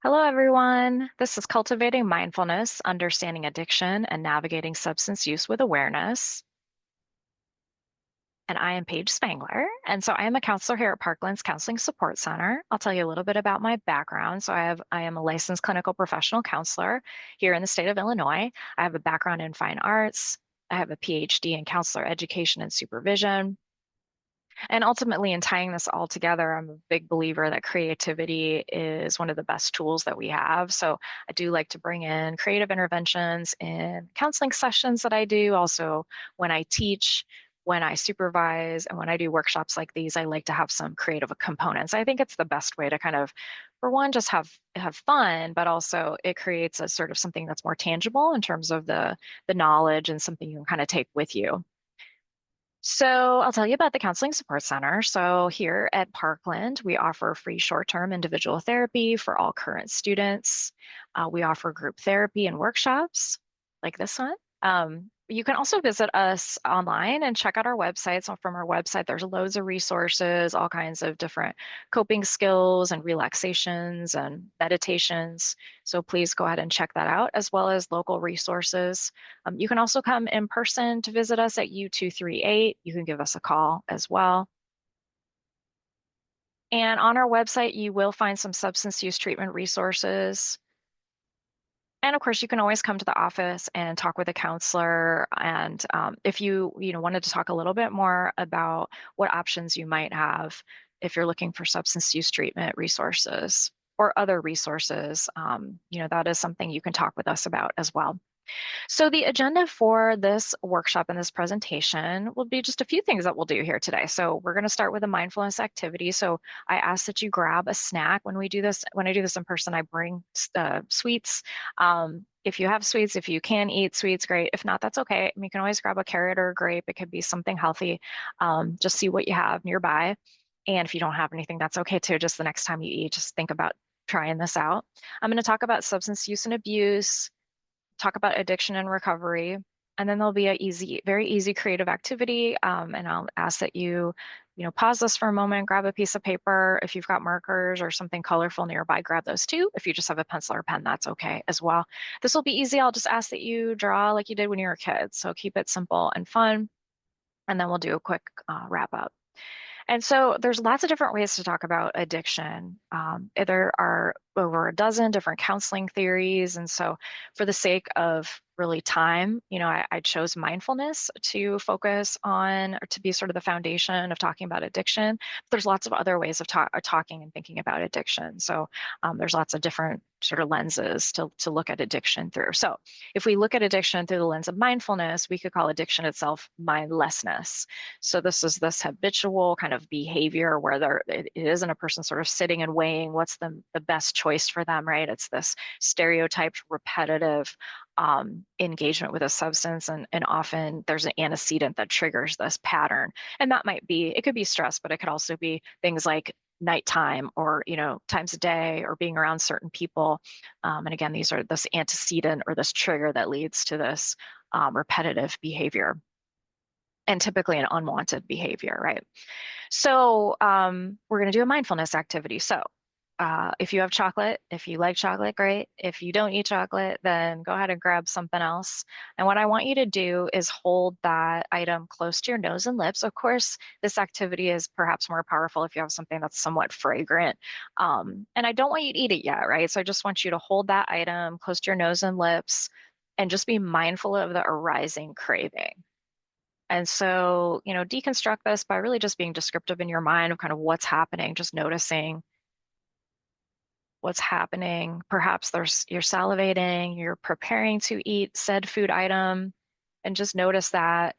Hello, everyone. This is Cultivating Mindfulness, Understanding Addiction, and Navigating Substance Use with Awareness. And I am Paige Spangler. And so I am a counselor here at Parkland's Counseling Support Center. I'll tell you a little bit about my background. I am a licensed clinical professional counselor here in the state of Illinois. I have a background in fine arts. I have a PhD in counselor education and supervision. And ultimately, in tying this all together, I'm a big believer that creativity is one of the best tools that we have. So I do like to bring in creative interventions in counseling sessions that I do. Also, when I teach, when I supervise, and when I do workshops like these, I like to have some creative components. I think it's the best way to kind of, for one, just have fun, but also it creates a sort of something that's more tangible in terms of the knowledge and something you can kind of take with you. So I'll tell you about the Counseling Support Center. So here at Parkland, we offer free short-term individual therapy for all current students. We offer group therapy and workshops like this one. You can also visit us online and check out our website. So from our website, there's loads of resources, all kinds of different coping skills and relaxations and meditations. So please go ahead and check that out, as well as local resources. You can also come in person to visit us at U238. You can give us a call as well. And on our website, you will find some substance use treatment resources. And of course, you can always come to the office and talk with a counselor. And if you wanted to talk a little bit more about what options you might have if you're looking for substance use treatment resources or other resources, that is something you can talk with us about as well. So the agenda for this workshop and this presentation will be just a few things that we'll do here today. So we're going to start with a mindfulness activity. So I ask that you grab a snack when we do this. When I do this in person, I bring sweets. If you have sweets, if you can eat sweets, great. If not, that's okay. You can always grab a carrot or a grape. It could be something healthy. Just see what you have nearby. And if you don't have anything, that's okay too. Just the next time you eat, just think about trying this out. I'm going to talk about substance use and abuse, talk about addiction and recovery. And then there'll be a very easy creative activity. And I'll ask that you pause this for a moment, grab a piece of paper. If you've got markers or something colorful nearby, grab those too. If you just have a pencil or pen, that's okay as well. This will be easy. I'll just ask that you draw like you did when you were a kid. So keep it simple and fun. And then we'll do a quick wrap up. And so there's lots of different ways to talk about addiction. There are over a dozen different counseling theories. And so for the sake of really time, I chose mindfulness to focus on or to be sort of the foundation of talking about addiction. There's lots of other ways of talking and thinking about addiction. So there's lots of different sort of lenses to look at addiction through. So if we look at addiction through the lens of mindfulness, we could call addiction itself mindlessness. So this is this habitual kind of behavior where it isn't a person sort of sitting and weighing what's the best choice for them, right? It's this stereotyped, repetitive engagement with a substance, and often there's an antecedent that triggers this pattern. And that it could be stress, but it could also be things like nighttime or times a day or being around certain people. And again, these are this antecedent or this trigger that leads to this repetitive behavior, and typically an unwanted behavior, right? So we're going to do a mindfulness activity. So if you have chocolate, if you like chocolate, great. If you don't eat chocolate, then go ahead and grab something else. And what I want you to do is hold that item close to your nose and lips. Of course, this activity is perhaps more powerful if you have something that's somewhat fragrant. And I don't want you to eat it yet, right? So I just want you to hold that item close to your nose and lips and just be mindful of the arising craving. And so, deconstruct this by really just being descriptive in your mind of kind of what's happening, just noticing what's happening. Perhaps you're salivating, you're preparing to eat said food item, and just notice that.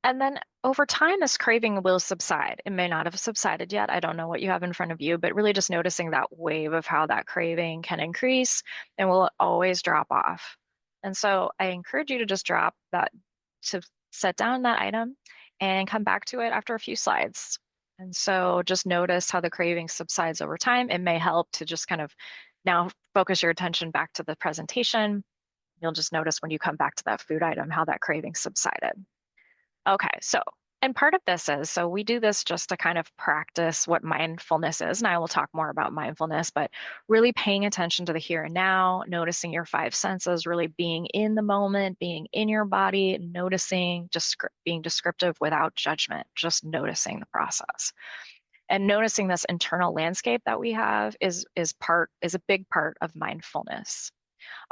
And then over time, this craving will subside. It may not have subsided yet. I don't know what you have in front of you, but really just noticing that wave of how that craving can increase and will always drop off. And so I encourage you to just to set down that item and come back to it after a few slides. And so just notice how the craving subsides over time. It may help to just kind of now focus your attention back to the presentation. You'll just notice when you come back to that food item how that craving subsided. Okay, so And part of this is, so we do this just to kind of practice what mindfulness is. And I will talk more about mindfulness, but really paying attention to the here and now, noticing your five senses, really being in the moment, being in your body, noticing, just being descriptive without judgment, just noticing the process. And noticing this internal landscape that we have is a big part of mindfulness.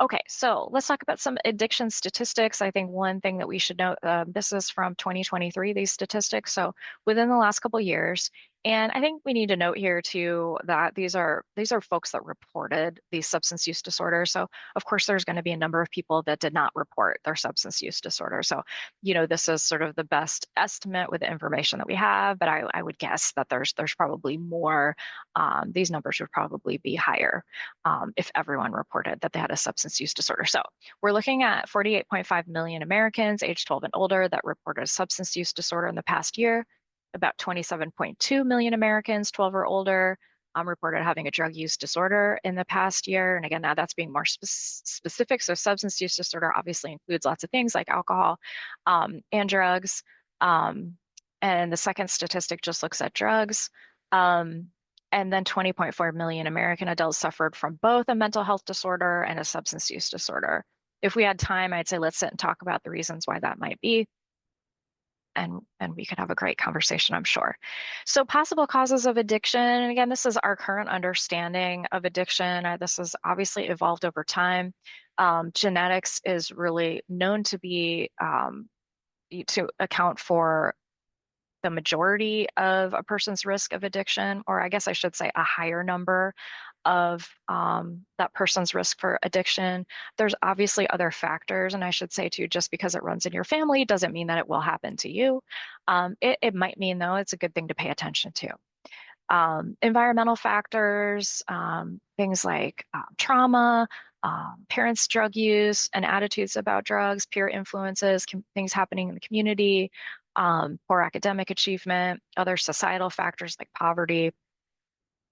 Okay, so let's talk about some addiction statistics. I think one thing that we should know, this is from 2023, these statistics. So within the last couple of years, and I think we need to note here too that these are folks that reported these substance use disorders. So of course, there's going to be a number of people that did not report their substance use disorder. So this is sort of the best estimate with the information that we have, but I would guess that there's probably more. These numbers would probably be higher if everyone reported that they had a substance use disorder. So we're looking at 48.5 million Americans age 12 and older that reported a substance use disorder in the past year. About 27.2 million Americans 12 or older reported having a drug use disorder in the past year. And again, now that's being more specific. So substance use disorder obviously includes lots of things like alcohol and drugs. Um, and the second statistic just looks at drugs. Um, and then 20.4 million American adults suffered from both a mental health disorder and a substance use disorder. If we had time, I'd say let's sit and talk about the reasons why that might be. And we could have a great conversation, I'm sure. So possible causes of addiction, and again, this is our current understanding of addiction. This has obviously evolved over time. Genetics is really known to be to account for the majority of a person's risk of addiction, or I guess I should say a higher number of that person's risk for addiction. There's obviously other factors, and I should say too, just because it runs in your family doesn't mean that it will happen to you. It might mean, though, it's a good thing to pay attention to. Environmental factors, things like trauma, parents' drug use and attitudes about drugs, peer influences, things happening in the community, poor academic achievement, other societal factors like poverty.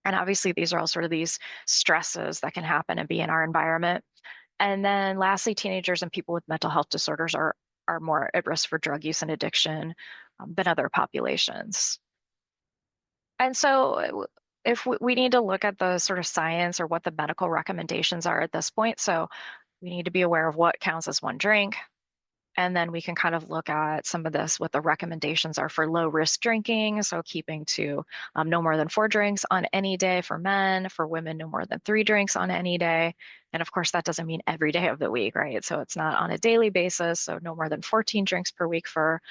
And obviously, these are all sort of these stresses that can happen and be in our environment. And then lastly, teenagers and people with mental health disorders are more at risk for drug use and addiction than other populations. And so if we need to look at the sort of science or what the medical recommendations are at this point. So we need to be aware of what counts as one drink. And then we can kind of look at some of this, what the recommendations are for low risk drinking. So keeping to no more than 4 drinks on any day for men, for women, no more than 3 drinks on any day. And of course, that doesn't mean every day of the week, right? So it's not on a daily basis. So no more than 14 drinks per week for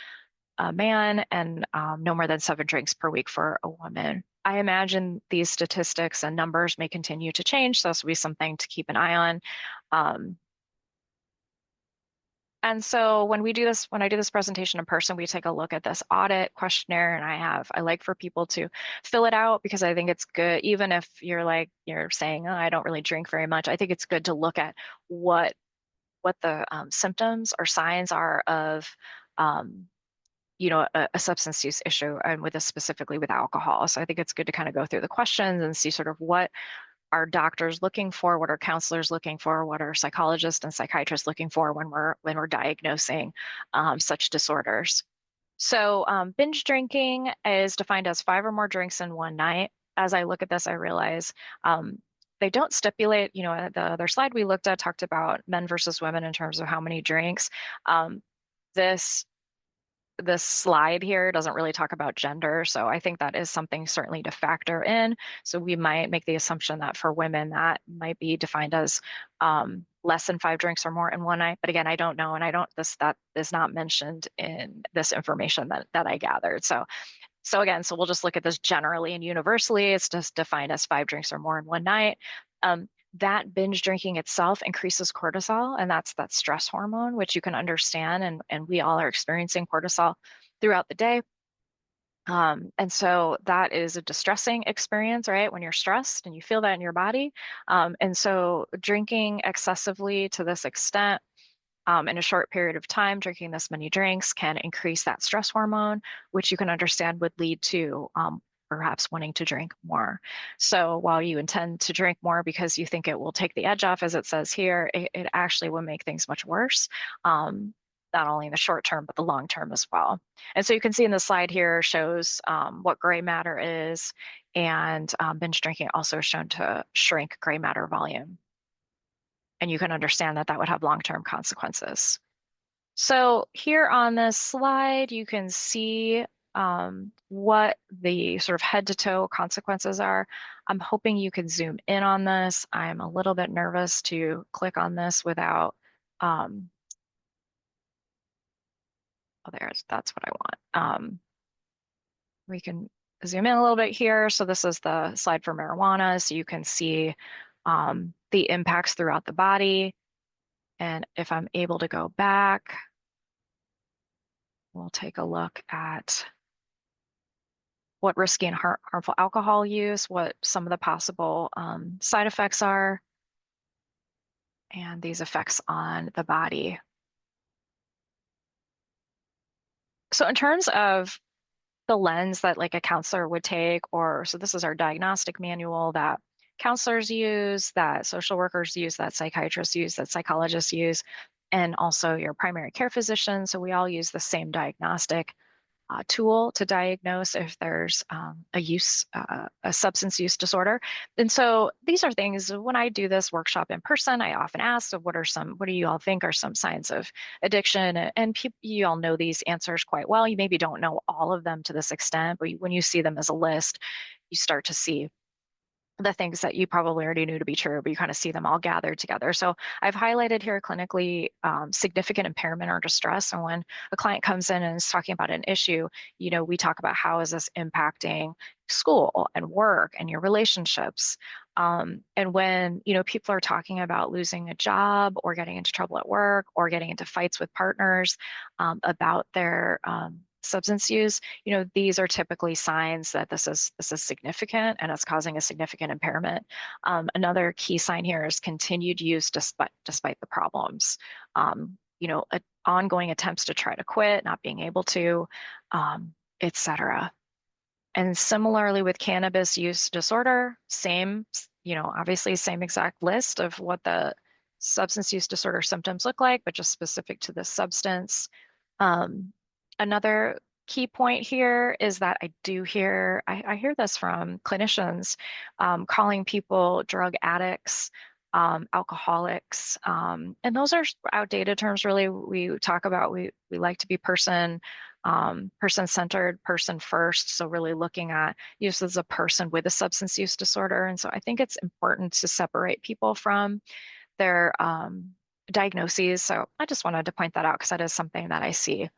a man and no more than 7 drinks per week for a woman. I imagine these statistics and numbers may continue to change. So this will be something to keep an eye on. Um, and so when I do this presentation in person, we take a look at this audit questionnaire, and I like for people to fill it out because I think it's good, even if you're saying, oh, I don't really drink very much. I think it's good to look at what the symptoms or signs are of um, a substance use issue, and with this specifically with alcohol. So I think it's good to kind of go through the questions and see sort of what are doctors looking for, what are counselors looking for, what are psychologists and psychiatrists looking for when we're diagnosing such disorders. So binge drinking is defined as 5 or more drinks in one night. As I look at this, I realize they don't stipulate, the other slide we looked at talked about men versus women in terms of how many drinks. Um, this this slide here doesn't really talk about gender, so I think that is something certainly to factor in. So we might make the assumption that for women that might be defined as less than 5 drinks or more in one night. But again, I don't know, and that is not mentioned in this information that I gathered. So again, so we'll just look at this generally and universally. It's just defined as 5 drinks or more in one night. That binge drinking itself increases cortisol, and that's that stress hormone, which you can understand, and we all are experiencing cortisol throughout the day. And so that is a distressing experience, right? When you're stressed and you feel that in your body. And so drinking excessively to this extent in a short period of time, drinking this many drinks can increase that stress hormone, which you can understand would lead to perhaps wanting to drink more. So while you intend to drink more because you think it will take the edge off, as it says here, it actually will make things much worse. Um, not only in the short term, but the long term as well. And so you can see in the slide here shows what gray matter is, and binge drinking also shown to shrink gray matter volume. And you can understand that that would have long-term consequences. So here on this slide, you can see what the sort of head to toe consequences are. I'm hoping you can zoom in on this. I'm a little bit nervous to click on this without, oh, that's what I want. We can zoom in a little bit here. So this is the slide for marijuana. So you can see the impacts throughout the body. And if I'm able to go back, we'll take a look at what risky and harmful alcohol use, what some of the possible side effects are, and these effects on the body. So in terms of the lens that like a counselor would take, or so this is our diagnostic manual that counselors use, that social workers use, that psychiatrists use, that psychologists use, and also your primary care physician. So we all use the same diagnostic tool to diagnose if there's a substance use disorder. And so these are things, when I do this workshop in person, I often ask, so what do you all think are some signs of addiction? And you all know these answers quite well. You maybe don't know all of them to this extent, but when you see them as a list, you start to see the things that you probably already knew to be true, but you kind of see them all gathered together. So I've highlighted here clinically significant impairment or distress. And when a client comes in and is talking about an issue, we talk about how is this impacting school and work and your relationships. And when, people are talking about losing a job or getting into trouble at work or getting into fights with partners about their substance use, these are typically signs that this is significant and it's causing a significant impairment. Another key sign here is continued use despite the problems. Ongoing attempts to try to quit, not being able to, etc. And similarly with cannabis use disorder, same, obviously same exact list of what the substance use disorder symptoms look like, but just specific to the substance. Um, Another key point here is that I hear this from clinicians calling people drug addicts, alcoholics, and those are outdated terms. Really, we talk about we like to be person-centered, person first. So really looking at use as a person with a substance use disorder. And so I think it's important to separate people from their diagnoses. So I just wanted to point that out because that is something that I see.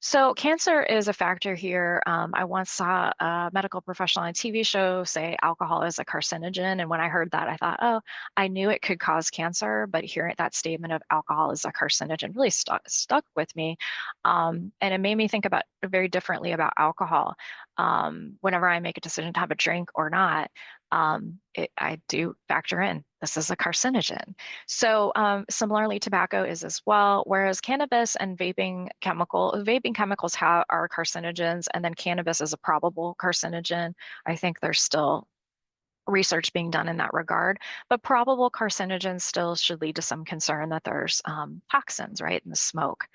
So cancer is a factor here. I once saw a medical professional on a TV show say alcohol is a carcinogen. And when I heard that, I thought, oh, I knew it could cause cancer, but hearing that statement of alcohol is a carcinogen really stuck with me. And it made me think about very differently about alcohol. Whenever I make a decision to have a drink or not, I do factor in this is a carcinogen. So similarly, tobacco is as well, whereas cannabis and vaping chemicals are carcinogens, and then cannabis is a probable carcinogen. I think there's still research being done in that regard, but probable carcinogens still should lead to some concern that there's toxins, right, in the smoke.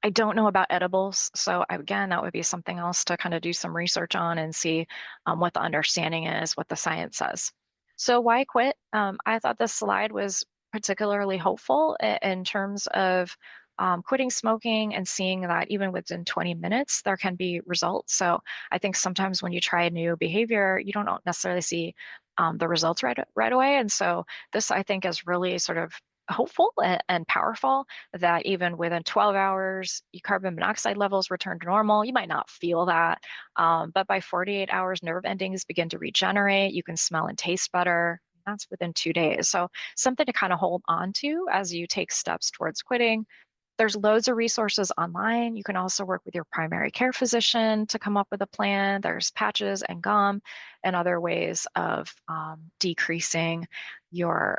I don't know about edibles, so again, that would be something else to kind of do some research on and see what the understanding is, what the science says. So why quit? I thought this slide was particularly hopeful in terms of quitting smoking and seeing that even within 20 minutes, there can be results. So I think sometimes when you try a new behavior, you don't necessarily see the results right away. And so this, I think, is really sort of hopeful and powerful that even within 12 hours, your carbon monoxide levels return to normal. You might not feel that, but by 48 hours, nerve endings begin to regenerate. You can smell and taste better. That's within 2 days. So something to kind of hold on to as you take steps towards quitting. There's loads of resources online. You can also work with your primary care physician to come up with a plan. There's patches and gum and other ways of decreasing your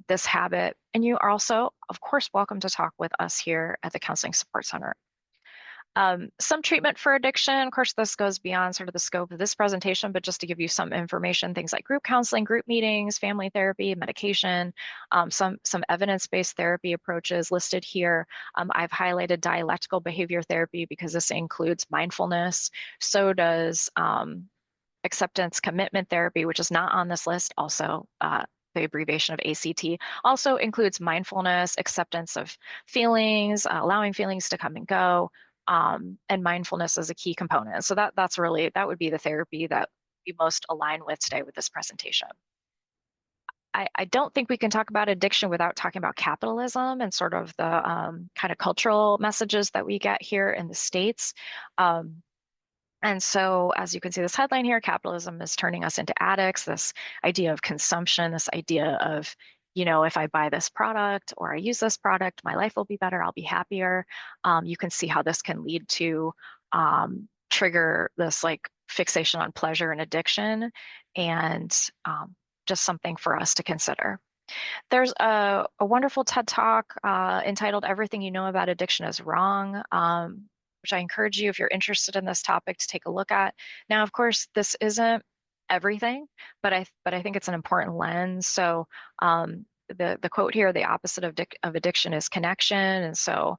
this habit. And you are also, of course, welcome to talk with us here at the Counseling Support Center. Some treatment for addiction. Of course, this goes beyond sort of the scope of this presentation, but just to give you some information, things like group counseling, group meetings, family therapy, medication, some evidence-based therapy approaches listed here. I've highlighted dialectical behavior therapy because this includes mindfulness. So does acceptance commitment therapy, which is not on this list, also the abbreviation of ACT, also includes mindfulness, acceptance of feelings, allowing feelings to come and go, and mindfulness is a key component. So that's really, that would be the therapy that we most align with today with this presentation. I don't think we can talk about addiction without talking about capitalism and sort of the kind of cultural messages that we get here in the States. Um, and so, as you can see, this headline here, capitalism is turning us into addicts, this idea of consumption, this idea of, if I buy this product or I use this product, my life will be better, I'll be happier. You can see how this can lead to trigger this like fixation on pleasure and addiction, and just something for us to consider. There's a wonderful TED Talk entitled Everything You Know About Addiction is Wrong, which I encourage you, if you're interested in this topic, to take a look at. Now, of course, this isn't everything, but I think it's an important lens. So the quote here, the opposite of addiction is connection. And so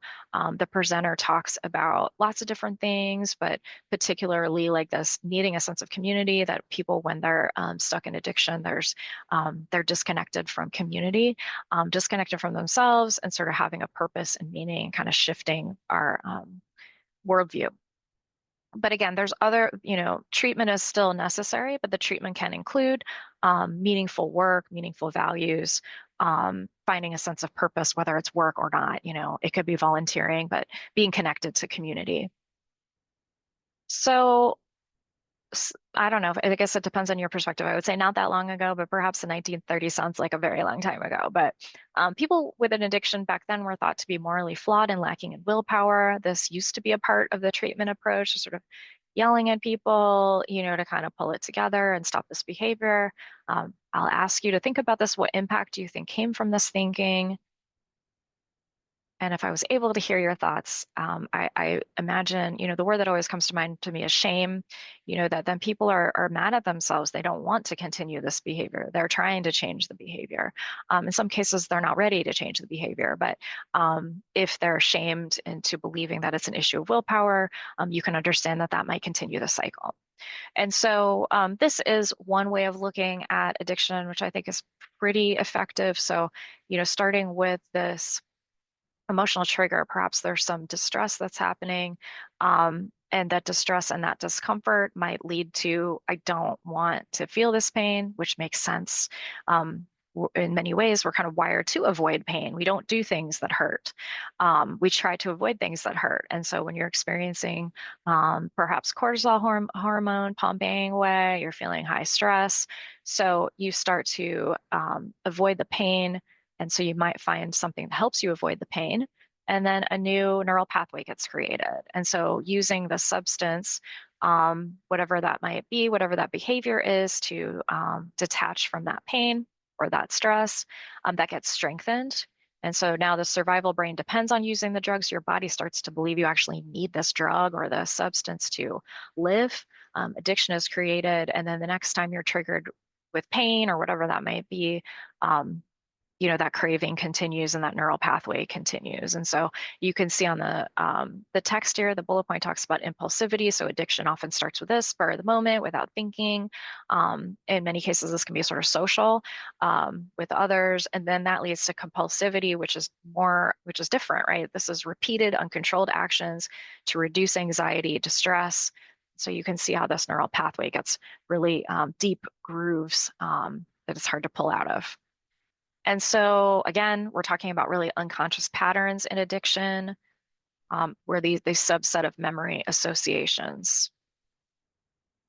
the presenter talks about lots of different things, but particularly like this needing a sense of community, that people, when they're stuck in addiction, they're disconnected from community, disconnected from themselves, and sort of having a purpose and meaning, kind of shifting our worldview. But again, there's other, treatment is still necessary, but the treatment can include meaningful work, meaningful values, finding a sense of purpose, whether it's work or not. It could be volunteering, but being connected to community. So I don't know. I guess it depends on your perspective. I would say not that long ago, but perhaps the 1930s sounds like a very long time ago. But people with an addiction back then were thought to be morally flawed and lacking in willpower. This used to be a part of the treatment approach, to sort of yelling at people, to kind of pull it together and stop this behavior. I'll ask you to think about this. What impact do you think came from this thinking? And if I was able to hear your thoughts, I imagine, the word that always comes to mind to me is shame, that then people are mad at themselves. They don't want to continue this behavior. They're trying to change the behavior. In some cases, they're not ready to change the behavior, but if they're shamed into believing that it's an issue of willpower, you can understand that that might continue the cycle. And so this is one way of looking at addiction, which I think is pretty effective. So, starting with this emotional trigger, perhaps there's some distress that's happening, and that distress and that discomfort might lead to, I don't want to feel this pain, which makes sense. In many ways, we're kind of wired to avoid pain. We don't do things that hurt. We try to avoid things that hurt. And so when you're experiencing perhaps cortisol hormone pumping away, you're feeling high stress. So you start to avoid the pain, and so you might find something that helps you avoid the pain, and then a new neural pathway gets created. And so using the substance, whatever that might be, whatever that behavior is, to detach from that pain or that stress, that gets strengthened. And so now the survival brain depends on using the drugs. Your body starts to believe you actually need this drug or the substance to live. Addiction is created. And then the next time you're triggered with pain or whatever that might be, that craving continues and that neural pathway continues. And so you can see on the text here, the bullet point talks about impulsivity. So addiction often starts with this, spur of the moment, without thinking. In many cases, this can be sort of social with others. And then that leads to compulsivity, which is different, right? This is repeated, uncontrolled actions to reduce anxiety, distress. So you can see how this neural pathway gets really deep grooves that it's hard to pull out of. And so again, we're talking about really unconscious patterns in addiction, where these subset of memory associations.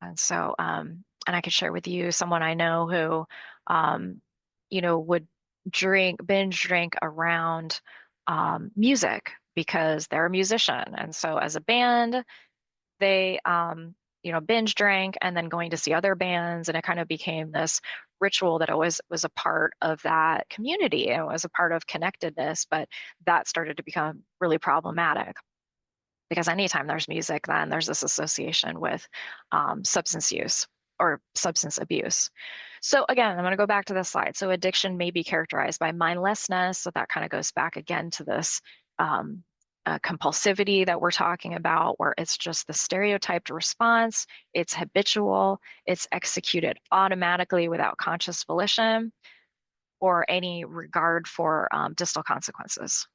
And so, and I could share with you someone I know who, would binge drink around music because they're a musician. And so as a band, they binge drank and then going to see other bands, and it kind of became this ritual that always was a part of that community. It was a part of connectedness, but that started to become really problematic. because anytime there's music, then there's this association with substance use or substance abuse. So again, I'm going to go back to this slide. So addiction may be characterized by mindlessness. So that kind of goes back again to this um, compulsivity that we're talking about, where it's just the stereotyped response, it's habitual, it's executed automatically without conscious volition or any regard for distal consequences.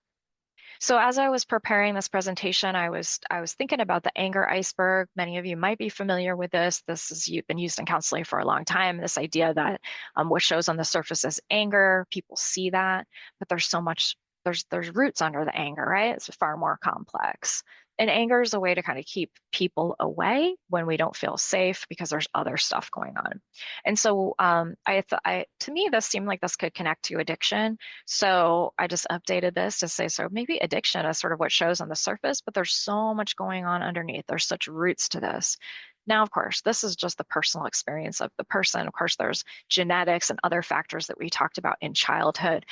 So as I was preparing this presentation, I was thinking about the anger iceberg. Many of you might be familiar with this. This has been used in counseling for a long time. This idea that what shows on the surface is anger, people see that, but there's so much, there's roots under the anger, right? It's far more complex. And anger is a way to kind of keep people away when we don't feel safe because there's other stuff going on. And so to me, this seemed like this could connect to addiction. So I just updated this to say, so maybe addiction is sort of what shows on the surface, but there's so much going on underneath. There's such roots to this. Now, of course, this is just the personal experience of the person. Of course, there's genetics and other factors that we talked about in childhood.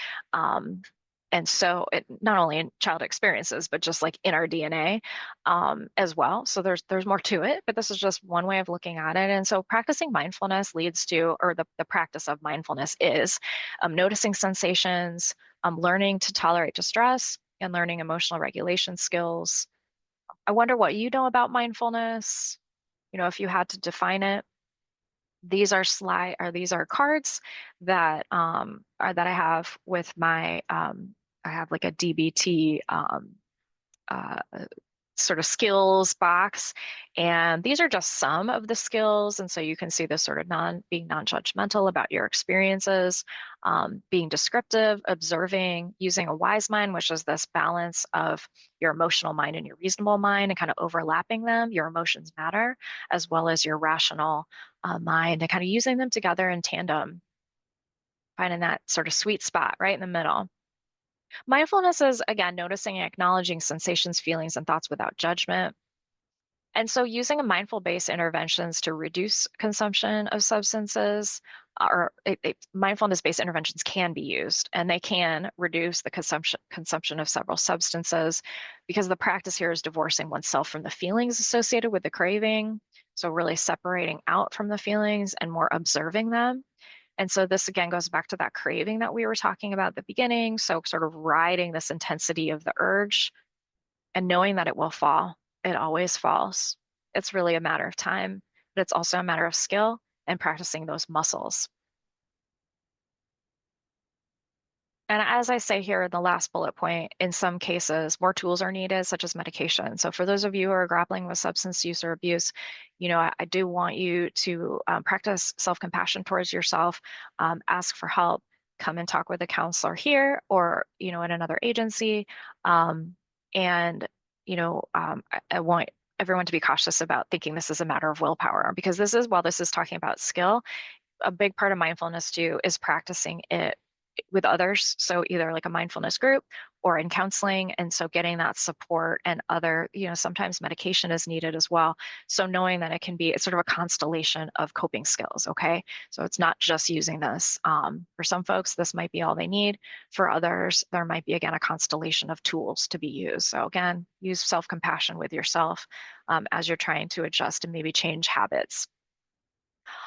And so not only in child experiences, but just like in our DNA as well. So there's more to it, but this is just one way of looking at it. And so practicing mindfulness leads to, or the practice of mindfulness is noticing sensations, learning to tolerate distress, and learning emotional regulation skills. I wonder what you know about mindfulness. If you had to define it. These are cards that I have with my I have like a DBT uh, sort of skills box, and these are just some of the skills. And so you can see this sort of being non-judgmental about your experiences, being descriptive, observing, using a wise mind, which is this balance of your emotional mind and your reasonable mind and kind of overlapping them. Your emotions matter, as well as your rational mind, and kind of using them together in tandem, finding that sort of sweet spot right in the middle. Mindfulness is, again, noticing and acknowledging sensations, feelings, and thoughts without judgment. And so using a mindful-based interventions to reduce consumption of substances, or mindfulness-based interventions can be used, and they can reduce the consumption of several substances, because the practice here is divorcing oneself from the feelings associated with the craving. So really separating out from the feelings and more observing them. And so this again goes back to that craving that we were talking about at the beginning. So sort of riding this intensity of the urge and knowing that it will fall. It always falls. It's really a matter of time, but it's also a matter of skill and practicing those muscles. And as I say here in the last bullet point, in some cases, more tools are needed, such as medication. So for those of you who are grappling with substance use or abuse, I do want you to practice self-compassion towards yourself, ask for help, come and talk with a counselor here or, in another agency. And, I want everyone to be cautious about thinking this is a matter of willpower, because while this is talking about skill, a big part of mindfulness too is practicing it with others. So either like a mindfulness group or in counseling. And so getting that support and sometimes medication is needed as well. So knowing that it's sort of a constellation of coping skills. Okay. So it's not just using this. For some folks, this might be all they need. For others, there might be, again, a constellation of tools to be used. So again, use self-compassion with yourself as you're trying to adjust and maybe change habits.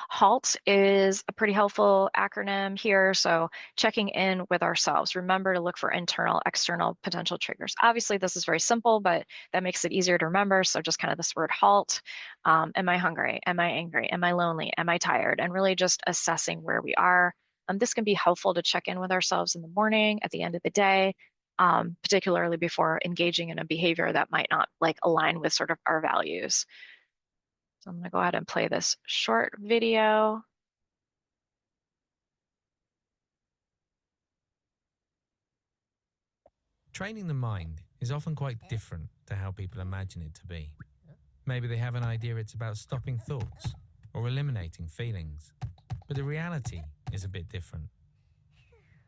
HALT is a pretty helpful acronym here. So checking in with ourselves. Remember to look for internal, external potential triggers. Obviously, this is very simple, but that makes it easier to remember. So just kind of this word HALT. Am I hungry? Am I angry? Am I lonely? Am I tired? And really just assessing where we are. This can be helpful to check in with ourselves in the morning, at the end of the day, particularly before engaging in a behavior that might not align with sort of our values. So I'm going to go ahead and play this short video. Training the mind is often quite different to how people imagine it to be. Maybe they have an idea it's about stopping thoughts or eliminating feelings, but the reality is a bit different.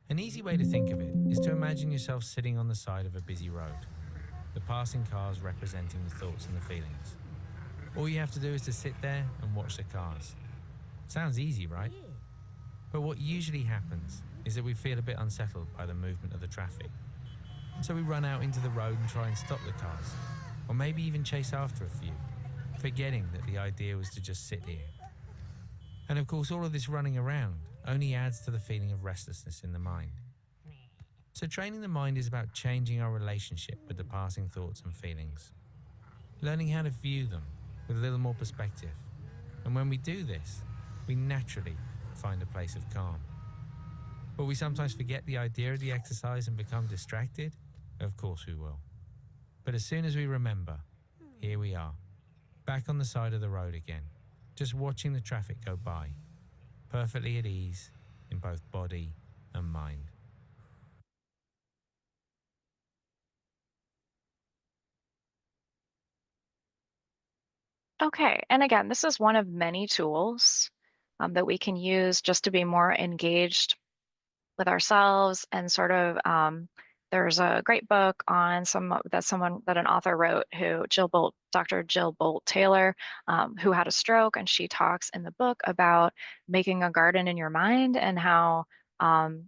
An easy way to think of it is to imagine yourself sitting on the side of a busy road, the passing cars representing the thoughts and the feelings. All you have to do is to sit there and watch the cars. Sounds easy, right? But what usually happens is that we feel a bit unsettled by the movement of the traffic. So we run out into the road and try and stop the cars. or maybe even chase after a few, forgetting that the idea was to just sit here. And of course, all of this running around only adds to the feeling of restlessness in the mind. So, training the mind is about changing our relationship with the passing thoughts and feelings, learning how to view them with a little more perspective. And when we do this, we naturally find a place of calm. Will we sometimes forget the idea of the exercise and become distracted? Of course we will. But as soon as we remember, here we are, back on the side of the road again, just watching the traffic go by, perfectly at ease in both body and mind. Okay, and again, this is one of many tools that we can use just to be more engaged with ourselves and sort of there's a great book on someone that an author wrote who Dr. Jill Bolt Taylor, who had a stroke, and she talks in the book about making a garden in your mind and how um,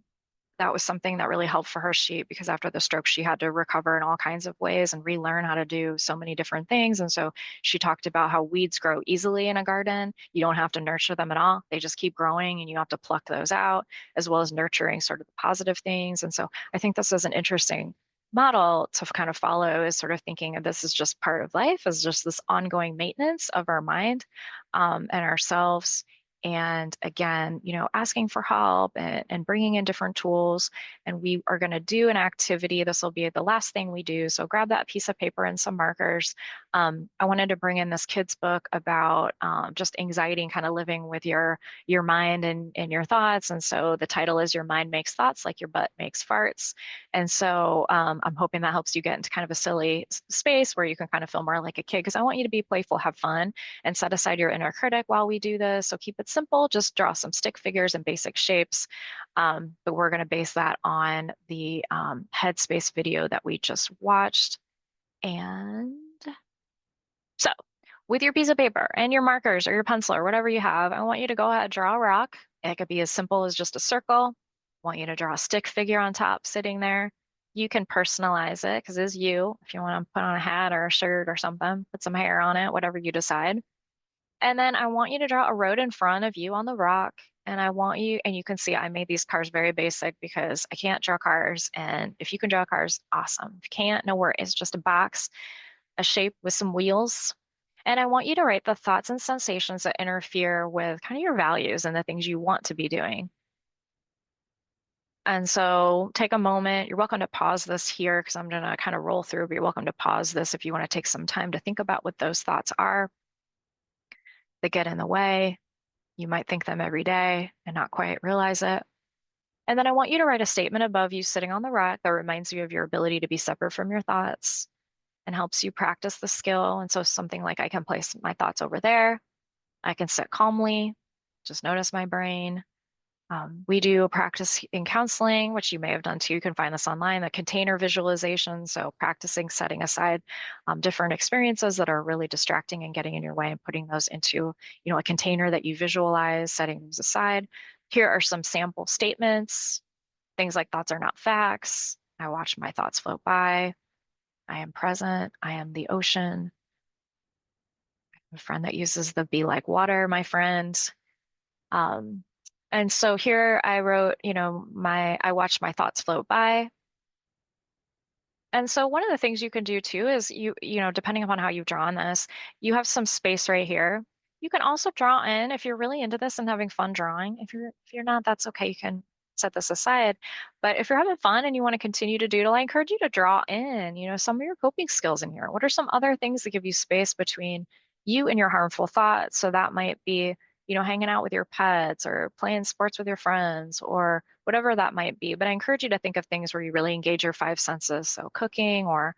that was something that really helped for her. Because after the stroke, she had to recover in all kinds of ways and relearn how to do so many different things. And so she talked about how weeds grow easily in a garden. You don't have to nurture them at all. They just keep growing and you have to pluck those out, as well as nurturing sort of the positive things. And so I think this is an interesting model to kind of follow, is sort of thinking of this as just part of life, as just this ongoing maintenance of our mind and ourselves. And again, asking for help and bringing in different tools. And we are going to do an activity. This will be the last thing we do. So grab that piece of paper and some markers. I wanted to bring in this kid's book about just anxiety and kind of living with your mind and your thoughts. And so the title is Your Mind Makes Thoughts Like Your Butt Makes Farts. And so I'm hoping that helps you get into kind of a silly space where you can kind of feel more like a kid, because I want you to be playful, have fun, and set aside your inner critic while we do this. So keep it simple, just draw some stick figures and basic shapes. But we're going to base that on the Headspace video that we just watched. And so with your piece of paper and your markers or your pencil or whatever you have, I want you to go ahead and draw a rock. It could be as simple as just a circle. I want you to draw a stick figure on top sitting there. You can personalize it because it's you. If you want to put on a hat or a shirt or something, put some hair on it, whatever you decide. And then I want you to draw a road in front of you on the rock. And I want you, and you can see I made these cars very basic because I can't draw cars. And if you can draw cars, awesome. If you can't, no worries. It's just a box, a shape with some wheels. And I want you to write the thoughts and sensations that interfere with kind of your values and the things you want to be doing. And so take a moment. You're welcome to pause this here because I'm going to kind of roll through, but you're welcome to pause this if you want to take some time to think about what those thoughts are that get in the way. You might think them every day and not quite realize it. And then I want you to write a statement above you sitting on the rock that reminds you of your ability to be separate from your thoughts and helps you practice the skill. And so something like, I can place my thoughts over there. I can sit calmly, just notice my brain. We do a practice in counseling, which you may have done too. You can find this online, the container visualization. So practicing setting aside different experiences that are really distracting and getting in your way and putting those into, a container that you visualize, setting those aside. Here are some sample statements, things like thoughts are not facts. I watch my thoughts float by. I am present. I am the ocean. A friend that uses the be like water, my friend. Um, and so here I wrote, I watched my thoughts float by. And so one of the things you can do too is depending upon how you've drawn this, you have some space right here. You can also draw in if you're really into this and having fun drawing. If you're not, that's okay. You can set this aside. But if you're having fun and you want to continue to doodle, I encourage you to draw in, some of your coping skills in here. What are some other things that give you space between you and your harmful thoughts? So that might be, hanging out with your pets or playing sports with your friends or whatever that might be. But I encourage you to think of things where you really engage your five senses. So cooking or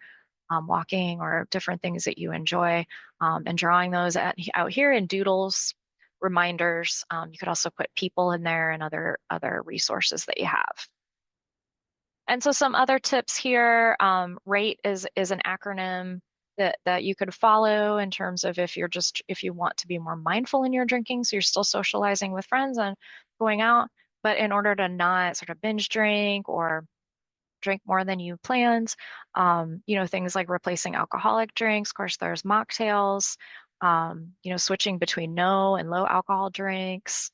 walking or different things that you enjoy, and drawing those out here in doodles, reminders. You could also put people in there and other resources that you have. And so some other tips here, RATE is an acronym that you could follow in terms of if you want to be more mindful in your drinking, so you're still socializing with friends and going out, but in order to not sort of binge drink or drink more than you planned. Things like replacing alcoholic drinks. Of course, there's mocktails, switching between no and low alcohol drinks.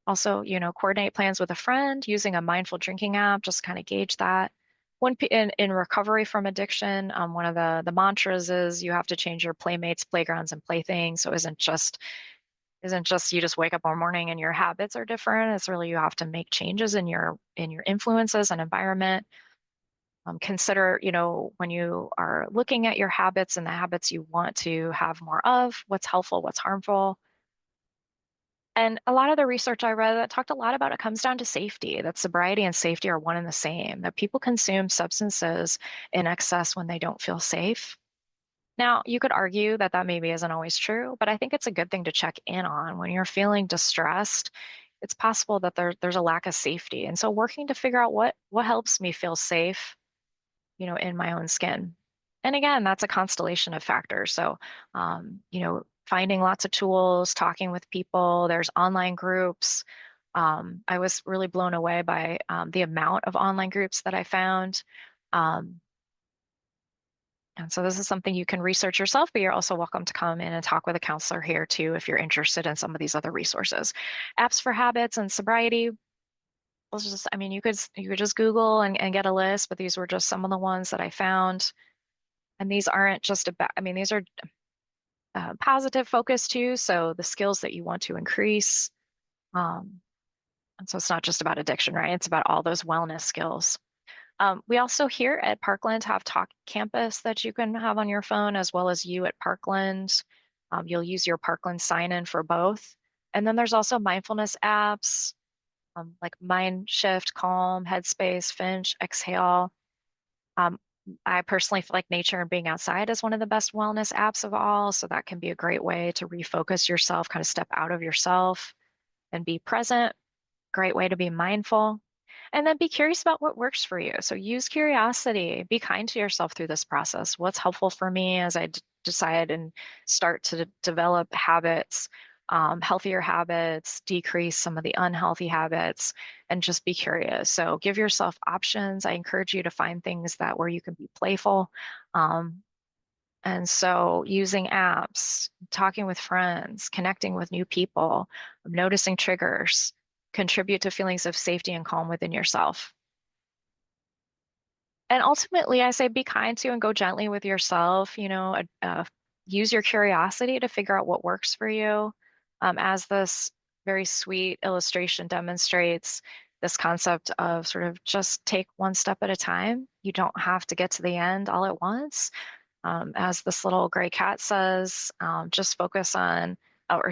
Also, coordinate plans with a friend using a mindful drinking app, just kind of gauge that. In recovery from addiction, one of the mantras is you have to change your playmates, playgrounds, and playthings. So it isn't just you just wake up one morning and your habits are different. It's really you have to make changes in your influences and environment. Consider, when you are looking at your habits and the habits you want to have more of, what's helpful, what's harmful. And a lot of the research I read that talked a lot about it comes down to safety, that sobriety and safety are one and the same, that people consume substances in excess when they don't feel safe. Now, you could argue that that maybe isn't always true, but I think it's a good thing to check in on. When you're feeling distressed, it's possible that there's a lack of safety. And so working to figure out what helps me feel safe, in my own skin. And again, that's a constellation of factors. So, finding lots of tools, talking with people, there's online groups. I was really blown away by the amount of online groups that I found. Um, and so this is something you can research yourself, but you're also welcome to come in and talk with a counselor here too if you're interested in some of these other resources. Apps for habits and sobriety. I mean, you could just Google and get a list, but these were just some of the ones that I found. And these aren't just about, I mean, these are positive focus too. So the skills that you want to increase. Um, and so it's not just about addiction, right? It's about all those wellness skills. We also here at Parkland have Talk Campus that you can have on your phone, as well as you at Parkland. You'll use your Parkland sign in for both. And then there's also mindfulness apps like Mind Shift, Calm, Headspace, Finch, Exhale. Um, I personally feel like nature and being outside is one of the best wellness apps of all. So that can be a great way to refocus yourself, kind of step out of yourself and be present. Great way to be mindful. And then be curious about what works for you. So use curiosity, be kind to yourself through this process. What's helpful for me as I decide and start to develop habits, healthier habits, decrease some of the unhealthy habits, and just be curious. So give yourself options. I encourage you to find things that where you can be playful. Um, and so using apps, talking with friends, connecting with new people, noticing triggers, contribute to feelings of safety and calm within yourself. And ultimately, I say be kind to and go gently with yourself. Use your curiosity to figure out what works for you. As this very sweet illustration demonstrates, this concept of sort of just take one step at a time. You don't have to get to the end all at once. As this little gray cat says, just focus on, or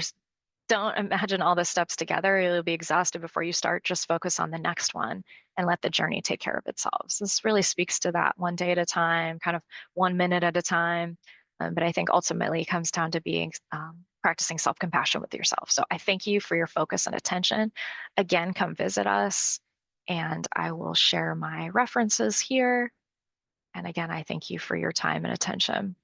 don't imagine all the steps together. You'll be exhausted before you start. Just focus on the next one and let the journey take care of itself. So this really speaks to that one day at a time, kind of 1 minute at a time. But I think ultimately it comes down to being practicing self-compassion with yourself. So I thank you for your focus and attention. Again, come visit us, and I will share my references here. And again, I thank you for your time and attention.